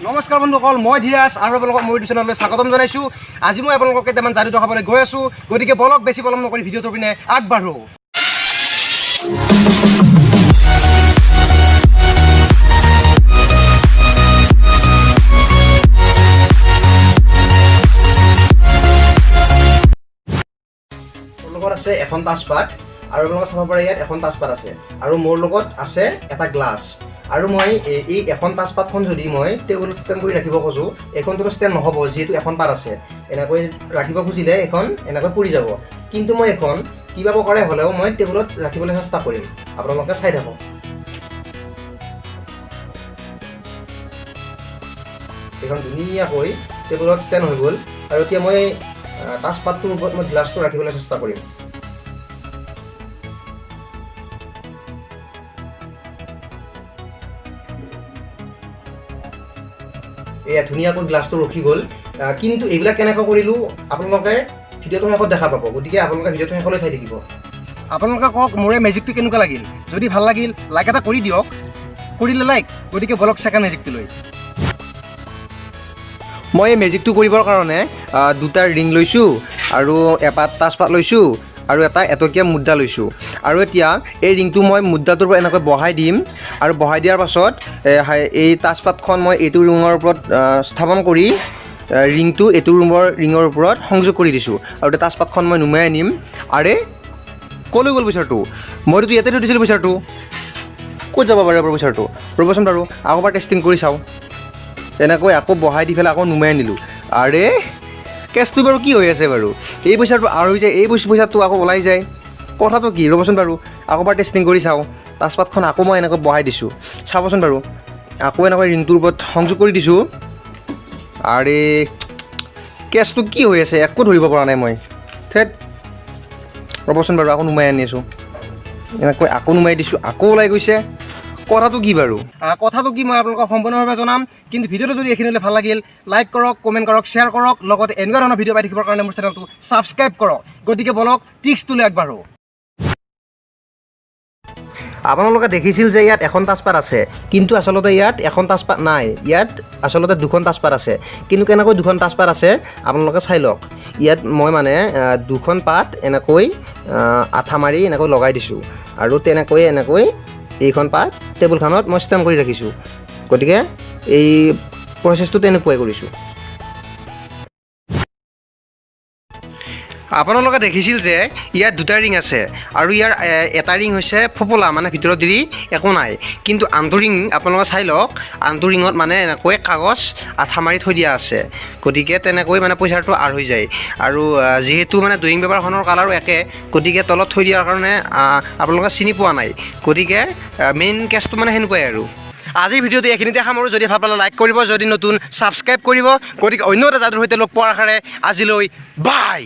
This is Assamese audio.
নমস্কাৰ বন্ধুসকল, মই ধীৰাজ আৰু আপোনালোকক মোৰ চেনেললৈ স্বাগতম জনাইছোঁ। আজি মই আপোনালোকক কেইটামান যাদু দেখাবলৈ গৈ আছোঁ। গতিকে বলক বেছি পলম নকৰি ভিডিঅ'টোৰ পিনে আগবাঢ়ো। মোৰ লগত আছে এখন তাজপাত আৰু আপোনালোকে চাব পাৰে ইয়াত এখন তাজপাত আছে আৰু মোৰ লগত আছে এটা গ্লাছ। আৰু মই এই এখন তাজপাতখন যদি মই টেবুলত ষ্টেণ্ড কৰি ৰাখিব খোজোঁ, এইখনটো ষ্টেণ্ড নহ'ব, যিহেতু এখন পাত আছে। এনেকৈ ৰাখিব খুজিলে এখন এনেকৈ পৰি যাব। কিন্তু মই এখন কিবা প্ৰকাৰে হ'লেও মই টেবুলত ৰাখিবলৈ চেষ্টা কৰিম। আপোনালোকে চাই থাকক। এইখন ধুনীয়াকৈ টেবুলত ষ্টেণ্ড হৈ গ'ল আৰু এতিয়া মই তাজপাতটোৰ ওপৰত মই গ্লাছটো ৰাখিবলৈ চেষ্টা কৰিম। এয়া ধুনীয়াকৈ গ্লাছটো ৰখি গ'ল। কিন্তু এইবিলাক কেনেকৈ কৰিলোঁ আপোনালোকে ভিডিঅ'টো শেষত দেখা পাব। গতিকে আপোনালোকে ভিডিঅ'টো শেষলৈ চাই থাকিব। আপোনালোকে কওক মোৰ এই মেজিকটো কেনেকুৱা লাগিল। যদি ভাল লাগিল লাইক এটা কৰি দিয়ক। কৰিলে লাইক। গতিকে বলক ছেকেণ্ড মেজিকটো লৈ। মই এই মেজিকটো কৰিবৰ কাৰণে দুটা ৰিং লৈছোঁ আৰু এপাত তাজপাত লৈছোঁ আৰু এটা এটকীয়া মুদ্ৰা লৈছোঁ। আৰু এতিয়া এই ৰিংটো মই মুদ্ৰাটোৰ পৰা এনেকৈ বহাই দিম আৰু বহাই দিয়াৰ পাছত এই তাজপাতখন মই এইটো ৰিঙৰ ওপৰত স্থাপন কৰি ৰিংটো এইটো ৰিঙৰ ওপৰত সংযোগ কৰি দিছোঁ। আৰু এতিয়া তাজপাতখন মই নুমাই আনিম। আৰে ক'লৈ গ'ল পইচাটো? মইতো ইয়াতে থৈ দিছিলোঁ পইচাটো। ক'ত যাব পাৰে বাৰু পইচাটো? ৰ'বচোন বাৰু আকৌ এবাৰ টেষ্টিং কৰি চাওঁ। তেনেকৈ আকৌ বহাই দি পেলাই আকৌ নুমাই আনিলোঁ। আৰে কেছটো বাৰু কি হৈ আছে বাৰু? এই পইচাটো আৰু হৈ যায়, এই পইচাটো আকৌ ওলাই যায়। কথাটো কি? ৰ'বচোন বাৰু আকৌ এবাৰ টেষ্টিং কৰি চাওঁ। তাজপাতখন আকৌ মই এনেকৈ বহাই দিছোঁ। চাবচোন বাৰু আকৌ এনেকৈ ৰিংটোৰ ওপৰত সংযোগ কৰি দিছোঁ। আৰে কেছটো কি হৈ আছে? একো ধৰিব পৰা নাই মই। থেত ৰ'বচোন বাৰু আকৌ নুমাই আনি আছোঁ। এনেকৈ আকৌ নুমাই দিছোঁ, আকৌ ওলাই গৈছে। কথাটো কি বাৰু? কথাটো কি মই আপোনালোকক সম্পূৰ্ণভাৱে জনাম। কিন্তু ভিডিঅ'টো যদি এইখিনিলৈ ভাল লাগিল লাইক কৰক, কমেণ্ট কৰক, শ্বেয়াৰ কৰক। লগতে এনেকুৱা ধৰণৰ ভিডিঅ' পাই থাকিবৰ কাৰণে মোৰ চেনেলটো ছাবস্ক্ৰাইব কৰক। গতিকে বলক ট্ৰিক্সটোলৈ আগবাঢ়ো। আপোনালোকে দেখিছিল যে ইয়াত এখন তাজপাত আছে, কিন্তু আচলতে ইয়াত এখন তাজপাত নাই। ইয়াত আচলতে দুখন তাজপাত আছে। কিন্তু কেনেকৈ দুখন তাজপাত আছে আপোনালোকে চাই লওক। ইয়াত মই মানে দুখন পাত এনেকৈ আঠা মাৰি এনেকৈ লগাই দিছোঁ আৰু তেনেকৈ এনেকৈ এইখন পাত টেবুলখনত মই ষ্টেণ্ড কৰি ৰাখিছোঁ। গতিকে এই প্ৰচেছটো তেনেকুৱাই কৰিছোঁ। আপোনালোকে দেখিছিল যে ইয়াত দুটা ৰিং আছে আৰু ইয়াৰ এটা ৰিং হৈছে ফোপোলা, মানে ভিতৰত দিৰি একো নাই। কিন্তু আনটো ৰিং আপোনালোকে চাই লওক, আনটো ৰিঙত মানে এনেকৈ কাগজ আঠা মাৰি থৈ দিয়া আছে। গতিকে তেনেকৈ মানে পইচাটো আৰ হৈ যায়। আৰু যিহেতু মানে ড্ৰয়িং পেপাৰখনৰ কালাৰো একে, গতিকে তলত থৈ দিয়াৰ কাৰণে আপোনালোকে চিনি পোৱা নাই। গতিকে মেইন কেছটো মানে সেনেকুৱাই আৰু। আজিৰ ভিডিঅ'টো এইখিনিতে সামৰোঁ। যদি ভাল পালে লাইক কৰিব, যদি নতুন ছাবস্ক্ৰাইব কৰিব। গতিকে অন্য এটা যাদুৰ সৈতে লগ পোৱাৰ আশাৰে আজিলৈ বাই।